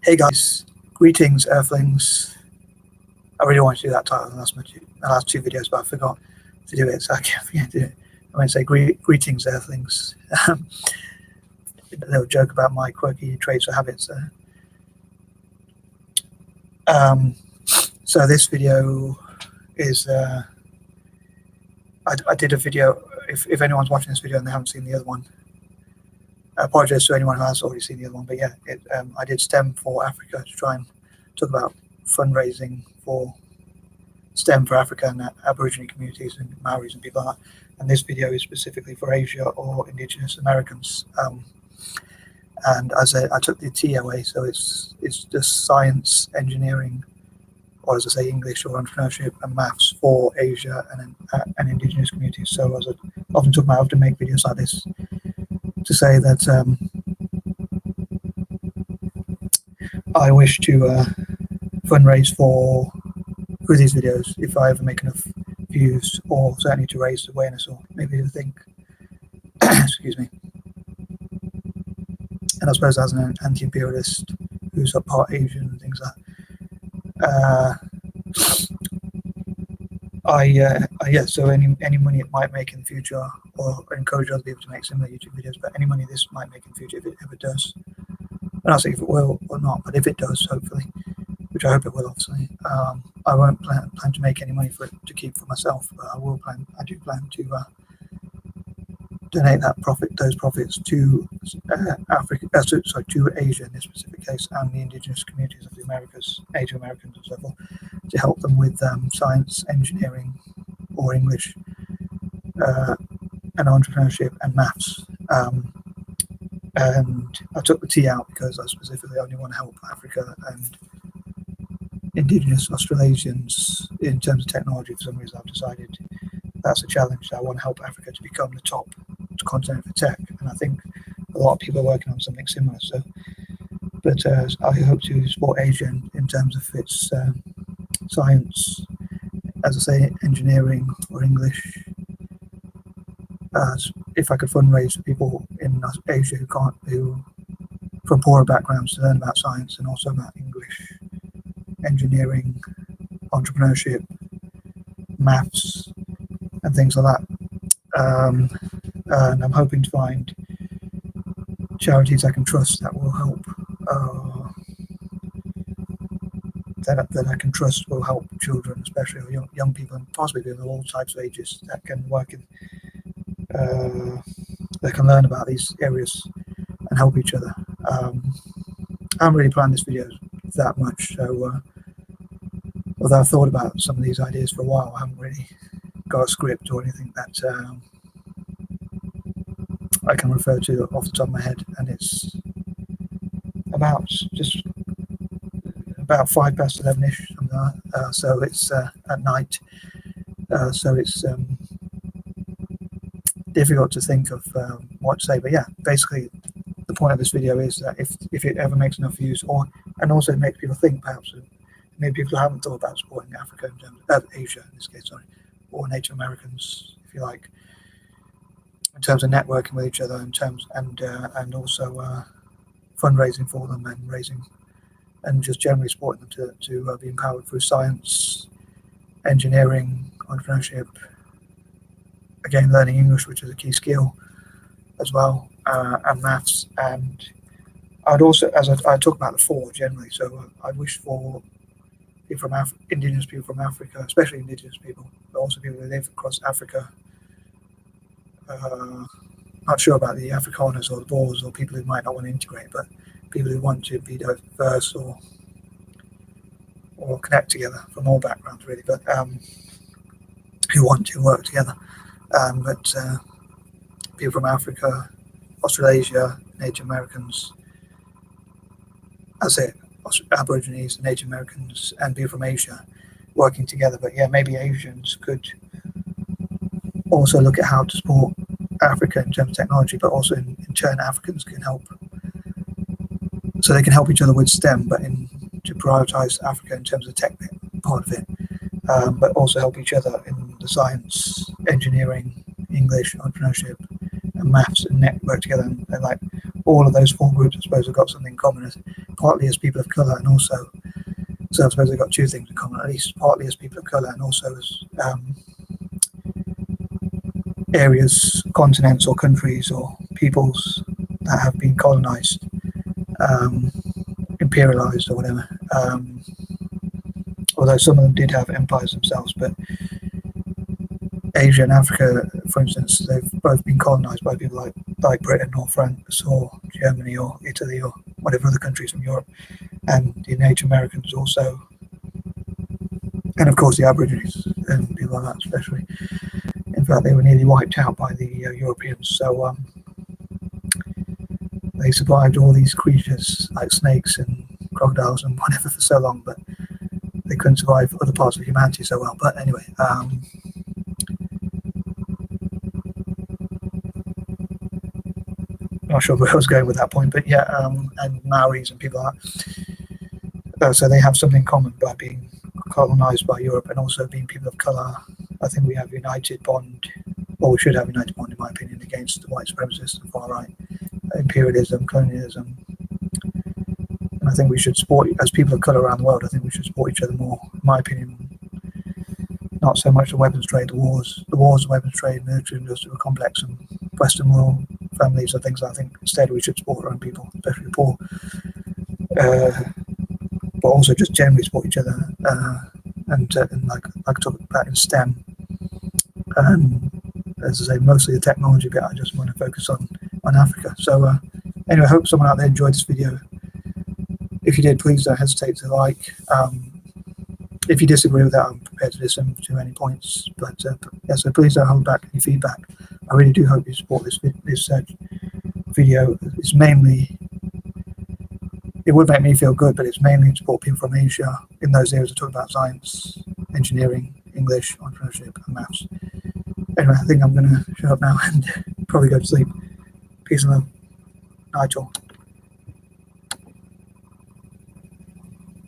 Hey guys, greetings Earthlings. I really wanted to do that title in the last two videos, but I forgot to do it, so I can't forget to do it. I'm going to say greetings Earthlings. A little joke about my quirky traits or habits there. So this video is, I did a video, if anyone's watching this video and they haven't seen the other one, I apologize to anyone who has already seen the other one, but yeah, I did STEM for Africa to try and talk about fundraising for STEM for Africa and Aboriginal communities and Maoris and people like that. And this video is specifically for Asia or Indigenous Americans. And as I took the T away, so it's just science, engineering, or as I say, English or entrepreneurship and maths for Asia and Indigenous communities. So as I often talk about, I often make videos like this to say that I wish to fundraise through these videos if I ever make enough views, or certainly to raise awareness, or maybe to think excuse me. And I suppose as an anti-imperialist who's a part Asian and things like that, so any money it might make in the future, or encourage other people to make similar YouTube videos, but any money this might make in the future, if it ever does, and I'll say if it will or not, but if it does, hopefully, which I hope it will, obviously, I won't plan to make any money for it to keep for myself, but I do plan to donate those profits to Africa, to Asia in this specific case, and the Indigenous communities of the Americas, Asian Americans and so forth, to help them with science, engineering, or English, and entrepreneurship and maths. And I took the T out because I specifically only want to help Africa and Indigenous Australasians in terms of technology. For some reason, I've decided that's a challenge. I want to help Africa to become the top continent for tech, and I think a lot of people are working on something similar. So, but I hope to support Asia in terms of its science, as I say, engineering or English. If I could fundraise for people in Asia who from poorer backgrounds to learn about science and also about English, engineering, entrepreneurship, maths, and things like that. And I'm hoping to find charities I can trust that will help, that I can trust will help children, especially, or young people, and possibly people of all types of ages that can work in, that can learn about these areas and help each other. I haven't really planned this video that much, so although I've thought about some of these ideas for a while, I haven't really got a script or anything that I can refer to off the top of my head, and it's about 11:05ish, something like that. So it's at night, so it's difficult to think of what to say. But yeah, basically the point of this video is that if it ever makes enough views, and also it makes people think, perhaps maybe people who haven't thought about supporting Africa in terms of Asia in this case, sorry, or Native Americans, if you like, in terms of networking with each other, in terms and also fundraising for them, and raising and just generally supporting them to be empowered through science, engineering, entrepreneurship, again learning English, which is a key skill as well, and maths. And I'd also, as I talk about the four generally, so I'd wish for people from Indigenous people from Africa, especially Indigenous people, but also people who live across Africa. Not sure about the Afrikaners or the Boers or people who might not want to integrate, but people who want to be diverse or connect together from all backgrounds, really, but who want to work together. But people from Africa, Australasia, Native Americans, Aborigines, Native Americans, and people from Asia working together. But yeah, maybe Asians could also look at how to support Africa in terms of technology, but also in turn Africans can help, so they can help each other with STEM, but to prioritize Africa in terms of the tech part of it, but also help each other in the science, engineering, English, entrepreneurship, and maths, and network together, and like all of those four groups, I suppose, have got something in common, partly as people of colour, and also, so I suppose they've got two things in common, at least partly as people of colour, and also as areas, continents, or countries, or peoples that have been colonised, imperialised, or whatever. Although some of them did have empires themselves, but Asia and Africa, for instance, they've both been colonised by people like Britain or France or Germany or Italy or whatever other countries from Europe, and the Native Americans also, and of course the Aborigines and people like that especially. In fact, they were nearly wiped out by the Europeans, so they survived all these creatures like snakes and crocodiles and whatever for so long, but they couldn't survive other parts of humanity so well. But anyway, not sure where I was going with that point, but yeah, and Maoris and people like that. So they have something in common by being colonized by Europe and also being people of color. I think we have a united bond, or we should have a united bond, in my opinion, against the white supremacists and far right imperialism, colonialism. And I think we should support, as people of color around the world, I think we should support each other more, in my opinion. Not so much the weapons trade, the wars, weapons trade, military industrial complex, and Western rural families are things I think instead we should support our own people, especially the poor. But also just generally support each other, and like I talked about in S.E.M. And as I say, mostly the technology bit, I just want to focus on Africa. So anyway, I hope someone out there enjoyed this video. If you did, please don't hesitate to like. If you disagree with that, I'm prepared to listen to any points. But yeah, so please don't hold back any feedback. I really do hope you support this video. It's mainly, it would make me feel good, but it's mainly to support people from Asia in those areas I talk about: science, engineering, English, entrepreneurship, and maths. Anyway, I think I'm going to shut up now and probably go to sleep. Peace and love. Night all.